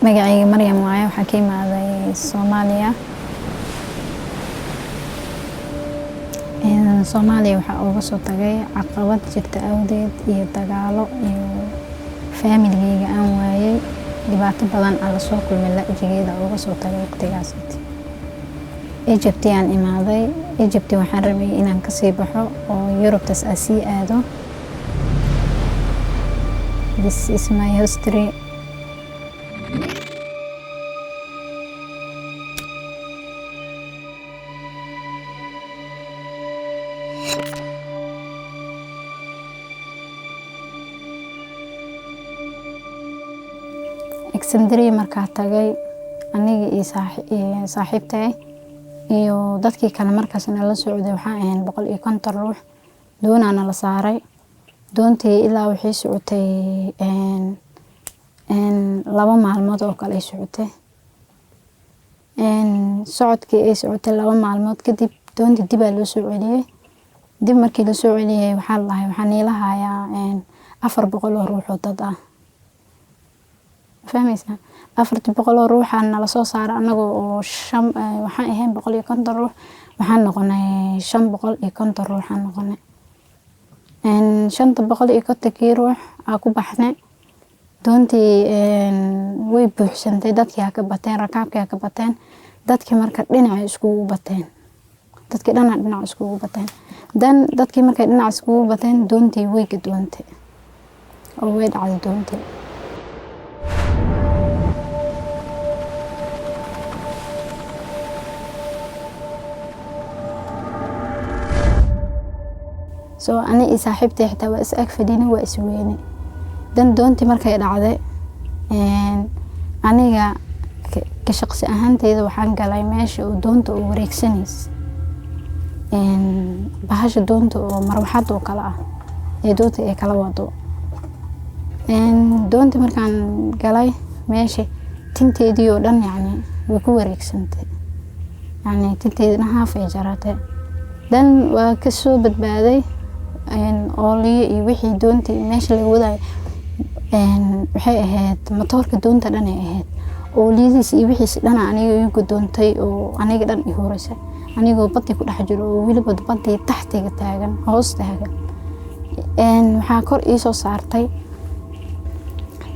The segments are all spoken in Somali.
magacayga Maryam waaye waxaa ka imaaday Soomaaliya. Soomaaliya waxaa uga soo tagay caqabad jirta awgeed iyo dagaalo iyo family-gayga aan waayay dhibaato badan aan la soo kulmay la ajigeeda uga soo tagay waqtigaas. Egypt aan imaaday. Egypt waxaan rabay inaan ka sii baxo oo Europe-tas aan sii aado. This is my history. Alexandria markaa tagay aniga iyo saaxiibtay iyo dadkii kale markaas nala socday waxaan ahayn 150 ruux. Doonana la saaray. Doontii ilaa waxay socotay 2 maalmood oo kale ay socotay. Socodkii ay socotay 2 maalmood kadib doontii dib loo soo celiyay. Dib markii la soo celiyay waxaan ilahayaa 400 ruux oo dad ah. fahmaysaa 400 ruux aan nala soo saaray anagoo oo waxaan ahayn 150 ruux waxaan noqonay 550 ruux aan noqonay. 550 ruux aan ku baxnay. Doontii way buuxsantay dadkii ka bateen rakaabkii ka bateen dadkii marka dhinac iskugu bateen. Dadkii dhinac iskugu bateen. Dadkii markay dhinac iskugu bateen doontii way gadoontay. Oo way dhacday doontii. Ani iyo saaxiibtay xitaa waa is ag fadhini waa is weynay. Doontii markay dhacday aniga ka shaqsi ahaantayda waxaan galay meesha oo doonta oo wareegsanaysa. Bahasha doonta oo marwaxad oo kala ah ee doonta ay kala wado. Doonta markaan galay meesha tinteedii oo dhan way ku wareegsantay. Tinteedina haaf ay jaratay. waa ka soo badbaaday ooliyo iyo wixii doontii meesha laga waday waxay ahayd matoorka doonta dhan ay ahayd ooliyadiis iyo wixii dhan aniga igu doontay oo aniga dhan i horeysay anigoo badii ku dhex jiro oo waliba badii taxtiga taagan hoos taagan waxa kor ii soo saartay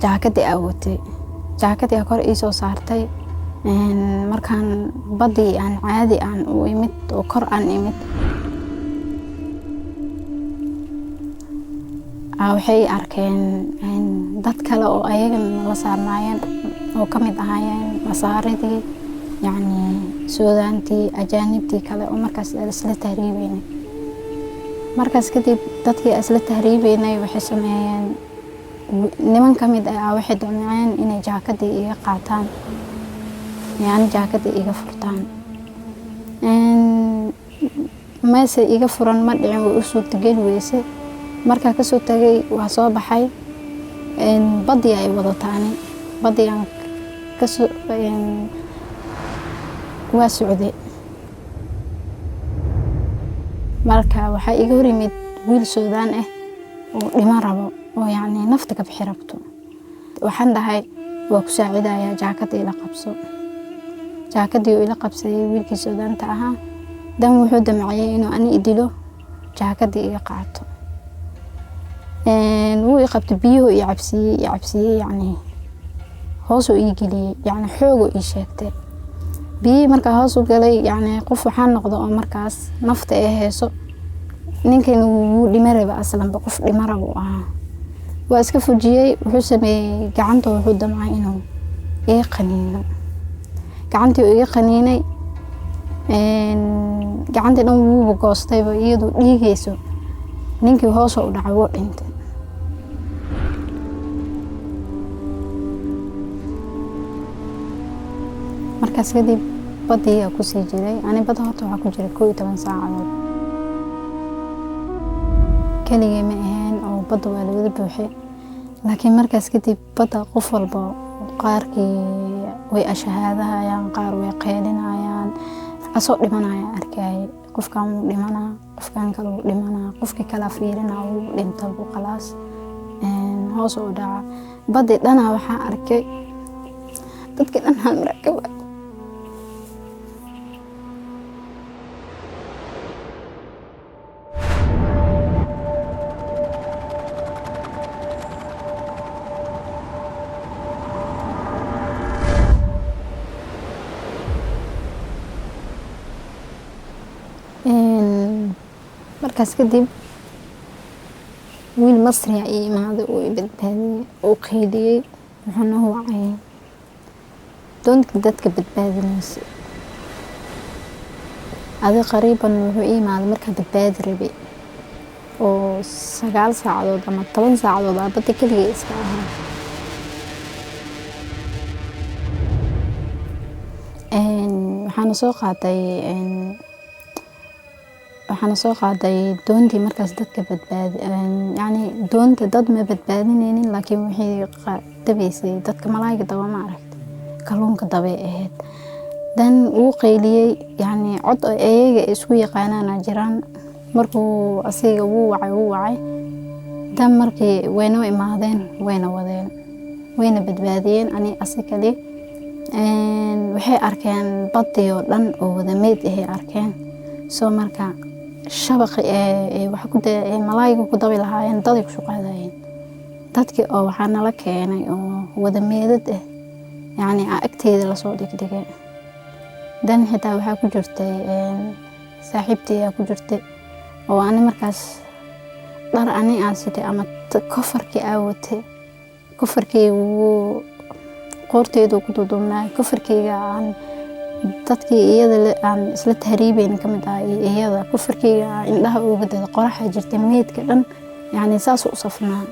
jaakadii awatay kor ii soo saartay markaan badii aan caadi aan u imid oo kor aan imid waxay arkeen dad kale oo ayagana la saarnaayeen oo kamid ahaayeen masaaridii Suudaantii ajaanibtii kale oo markaas isla tahriibeynay markaas kadib dadkii isla tahriibeynay waxay sameeyeen niman kamid ah waxay doonayeen inay jaakadii iga qaataan jaakadii iga furtaan meesha iga furan ma dhicin way u suurtagal weysay marka ka soo tagay waa soo baxay badii ay wadataani badii aan ka soo waa socday marka waxa iga hor yimid wiil Suudaan ah oo dhima rabo oo nafta ka bixi rabto waxaan dhahay waa ku saacidayaa jaakadii la qabso jaakadii ila qabsay wiilkii Suudaanta ahaa dan wuxuu damcayay inuu ani idilo jaakadii iga qaato wuu iqabtay biyo iyo cabsiyay hoos uu ii galiyay xoog uu ii sheegtay biyo marka hoos u galay qof waxaan noqdo oo markaas nafta ay heeso ninkan wuu dhimaraba aslan qof dhimaraba ah waa iska fujiyay wuxuu sameeyay gacanta wuxuu damcay inuu ii qaniino gacantii uu ii qaniinay gacantii dhan wuu goostay iyadoo dhiigayso ninkii hoos u dhacay wuu dhintay markaas kadib badii ku sii jiray ani bad horta waxa ku jiray 12 saacadood kaligay ma ahayn oo bad waa la wada buuxay laakiin markaas kadib bada qof walba qaarkii way ashahaadayaan qaar way qeelinayaan asoo dhimanaya arkay qofkan uu dhimanaa qofkan kale uu dhimanaa qofkii kala fiirinaa uu dhintay buu khalaas hoos u dhaca badii dhana waxa arkay dadka dhan hal mar ka waay. markaas kadib wiil Masri ah ii imaaday oo i badbaadiyay oo qaydiyay wuxuuna wacay doonta dadka badbaadinaysa. adi qariiban wuxuu ii imaaday markaa badbaadi rabay oo 9 saacadood ama 10 saacadood aa badda kaliya iska ahaa. waxaana soo qaaday doontii markaas dadka badbaadi yani doonta dad ma badbaadinaynin laakiin waxay dabaysay dadka malaayga daba ma aragtay kalluunka daba ahayd. dan uu qayliyay yani cod ayaga isku yaqaanana jiraan. markuu asiga wuu wacay dan markii wayna imaadeen wayna wadeen wayna badbaadiyeen ani asikali. waxay arkeen badii oo dhan oo wada meed ahay arkeen. soo marka shabaqi waxa ku day malaayga ku dabi lahaayeen dadii ku shaqaadayeen. dadkii oo waxaa nala keenay oo wada meedad ah yani agteeda la soo dhigay. dan xitaa waxa ku jirtay saaxiibtii ku jirtay oo ani markaas dhar ani aan sitay ama kofarkii aan watay kofarkii wuu qoorteedu ku dudumnaa kofarkeyga aan dadkii iyada aan isla tahriibayn kamid ah iyada kofarkeyga indhaha uga dada qoraxa jirtay meedka dhan yani saas u safnaa.